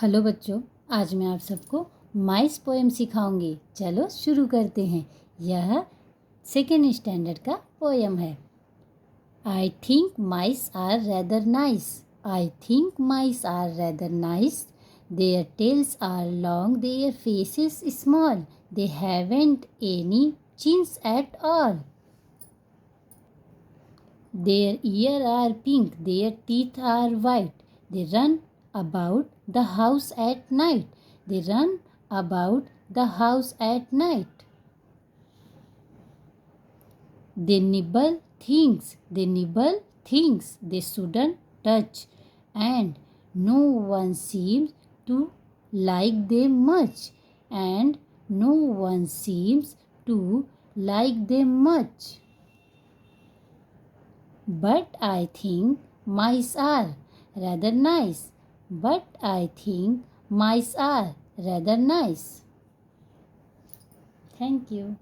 Hello बच्चों, आज मैं आप सबको माइस पोएम सिखाऊंगी। चलो शुरू करते हैं। यह सेकेंड स्टैंडर्ड का पोएम है। I think mice are rather nice. I think mice are rather nice. Their tails are long, their faces small, they haven't any chins at all. Their ears are pink, their teeth are white. They run about the house at night. They run about the house at night. They nibble things, they nibble things they shouldn't touch, and no one seems to like them much. And no one seems to like them much. But I think mice are rather nice. But I think mice are rather nice. Thank you.